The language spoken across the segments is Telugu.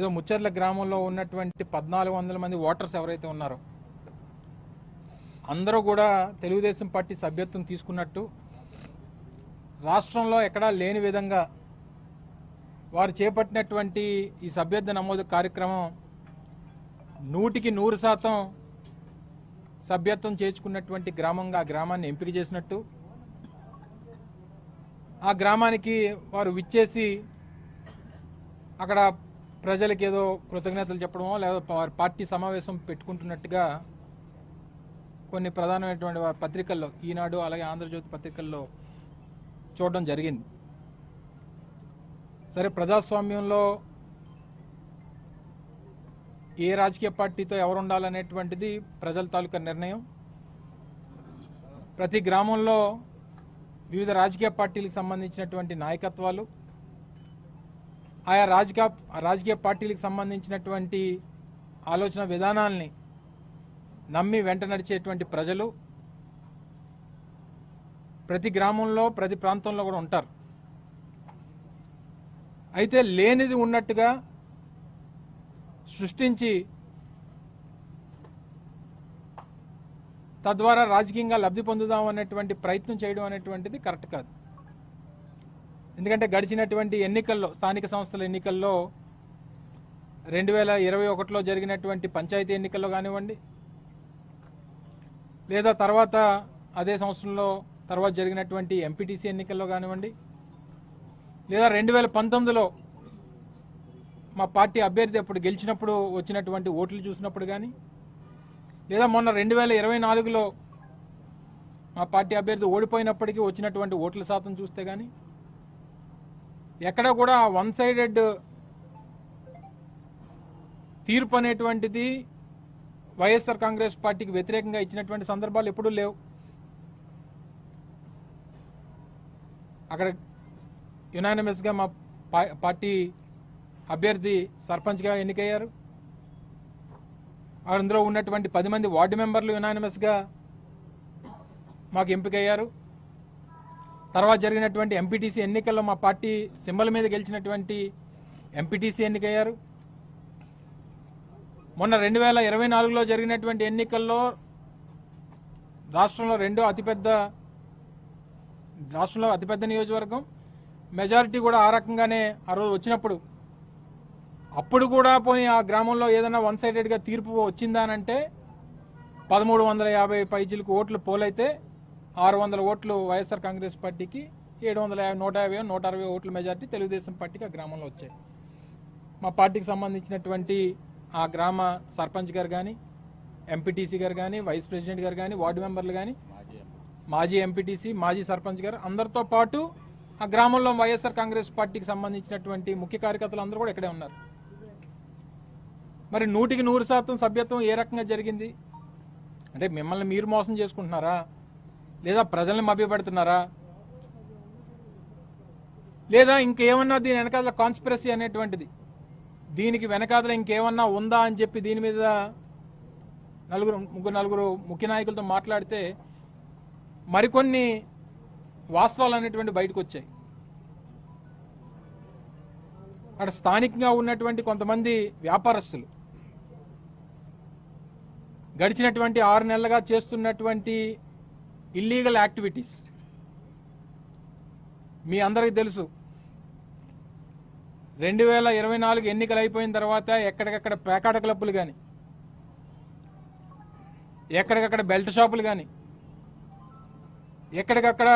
ఏదో ముచ్చర్ల గ్రామంలో ఉన్నటువంటి 1400 మంది ఓటర్స్ ఎవరైతే ఉన్నారో అందరూ కూడా తెలుగుదేశం పార్టీ సభ్యత్వం తీసుకున్నట్టు రాష్ట్రంలో ఎక్కడా లేని విధంగా వారు చేపట్టినటువంటి ఈ సభ్యత్వ నమోదు కార్యక్రమం 100% సభ్యత్వం చేర్చుకున్నటువంటి గ్రామంగా ఆ గ్రామాన్ని ఎంపిక చేసినట్టు ఆ గ్రామానికి వారు విచ్చేసి అక్కడ ప్రజలకు ఏదో కృతజ్ఞతలు చెప్పడమో లేదా వారి పార్టీ సమావేశం పెట్టుకుంటున్నట్టుగా కొన్ని ప్రధానమైనటువంటి వారి పత్రికల్లో ఈనాడు అలాగే ఆంధ్రజ్యోతి పత్రికల్లో చూడడం జరిగింది. సరే, ప్రజాస్వామ్యంలో ఏ రాజకీయ పార్టీతో ఎవరు ఉండాలనేటువంటిది ప్రజల తాలూకా నిర్ణయం. ప్రతి గ్రామంలో వివిధ రాజకీయ పార్టీలకు సంబంధించినటువంటి నాయకత్వాలు, ఆయా రాజకీయ పార్టీలకు సంబంధించినటువంటి ఆలోచన విధానాల్ని నమ్మి వెంట నడిచేటువంటి ప్రజలు ప్రతి గ్రామంలో ప్రతి ప్రాంతంలో కూడా ఉంటారు. అయితే లేనిది ఉన్నట్టుగా సృష్టించి తద్వారా రాజకీయంగా లబ్ధి పొందుదాం అనేటువంటి ప్రయత్నం చేయడం అనేటువంటిది కరెక్ట్ కాదు. ఎందుకంటే గడిచినటువంటి ఎన్నికల్లో, స్థానిక సంస్థల ఎన్నికల్లో 2021లో జరిగినటువంటి పంచాయతీ ఎన్నికల్లో కానివ్వండి, లేదా తర్వాత అదే సంవత్సరంలో తర్వాత జరిగినటువంటి ఎంపీటీసీ ఎన్నికల్లో కానివ్వండి, లేదా 2019లో మా పార్టీ అభ్యర్థి అప్పుడు గెలిచినప్పుడు వచ్చినటువంటి ఓట్లు చూసినప్పుడు కానీ, లేదా మొన్న 2024లో మా పార్టీ అభ్యర్థి ఓడిపోయినప్పటికీ వచ్చినటువంటి ఓట్ల శాతం చూస్తే కానీ ఎక్కడ కూడా వన్ సైడెడ్ తీర్పు అనేటువంటిది వైఎస్ఆర్ కాంగ్రెస్ పార్టీకి వ్యతిరేకంగా ఇచ్చినటువంటి సందర్భాలు ఎప్పుడూ లేవు. అక్కడ యునానిమస్గా మా పార్టీ అభ్యర్థి సర్పంచ్గా ఎన్నికయ్యారు. అందులో ఉన్నటువంటి 10 మంది వార్డు మెంబర్లు యునానిమస్గా మాకు ఎంపికయ్యారు. తర్వాత జరిగినటువంటి ఎంపీటీసీ ఎన్నికల్లో మా పార్టీ సింబల్ మీద గెలిచినటువంటి ఎంపీటీసీ ఎన్నికయ్యారు. మొన్న 2024లో జరిగినటువంటి ఎన్నికల్లో రాష్ట్రంలో అతిపెద్ద నియోజకవర్గం, మెజారిటీ కూడా ఆ రకంగానే ఆ రోజు వచ్చినప్పుడు అప్పుడు కూడా పోనీ ఆ గ్రామంలో ఏదైనా వన్ సైడెడ్గా తీర్పు వచ్చిందానంటే 1350 పైచిలకు ఓట్లు పోలైతే 600 ఓట్లు వైఎస్ఆర్ కాంగ్రెస్ పార్టీకి, 750 160 ఓట్ల మెజారిటీ తెలుగుదేశం పార్టీకి ఆ గ్రామంలో వచ్చాయి. మా పార్టీకి సంబంధించినటువంటి ఆ గ్రామ సర్పంచ్ గారు కానీ, ఎంపీటీసీ గారు కానీ, వైస్ ప్రెసిడెంట్ గారు కానీ, వార్డు మెంబర్లు కానీ, మాజీ ఎంపీటీసీ, మాజీ సర్పంచ్ గారు అందరితో పాటు ఆ గ్రామంలో వైఎస్ఆర్ కాంగ్రెస్ పార్టీకి సంబంధించినటువంటి ముఖ్య కార్యకర్తలు అందరూ కూడా ఇక్కడే ఉన్నారు. మరి 100% సభ్యత్వం ఏ రకంగా జరిగింది అంటే మిమ్మల్ని మీరు మోసం చేసుకుంటున్నారా, లేదా ప్రజల్ని మభ్యపెడుతున్నారా, లేదా ఇంకేమన్నా దీని వెనకాల కాన్స్పిరసీ అనేటువంటిది, దీనికి వెనకాల ఇంకేమన్నా ఉందా అని చెప్పి దీని మీద నలుగురు ముఖ్య నాయకులతో మాట్లాడితే మరికొన్ని వాస్తవాలు అనేటువంటి బయటకు వచ్చాయి. అక్కడ స్థానికంగా ఉన్నటువంటి కొంతమంది వ్యాపారస్తులు గడిచినటువంటి 6 నెలలుగా చేస్తున్నటువంటి ఇల్లీగల్ యాక్టివిటీస్ మీ అందరికీ తెలుసు. 2024 ఎన్నికలు అయిపోయిన తర్వాత ఎక్కడికక్కడ పేకాట క్లబ్బులు కానీ, ఎక్కడికక్కడ బెల్ట్ షాపులు కానీ, ఎక్కడికక్కడ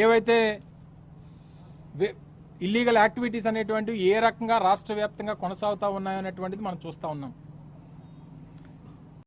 ఏవైతే ఇల్లీగల్ యాక్టివిటీస్ అనేటువంటివి ఏ రకంగా రాష్ట్ర వ్యాప్తంగా కొనసాగుతూ ఉన్నాయనేటువంటిది మనం చూస్తూ ఉన్నాం.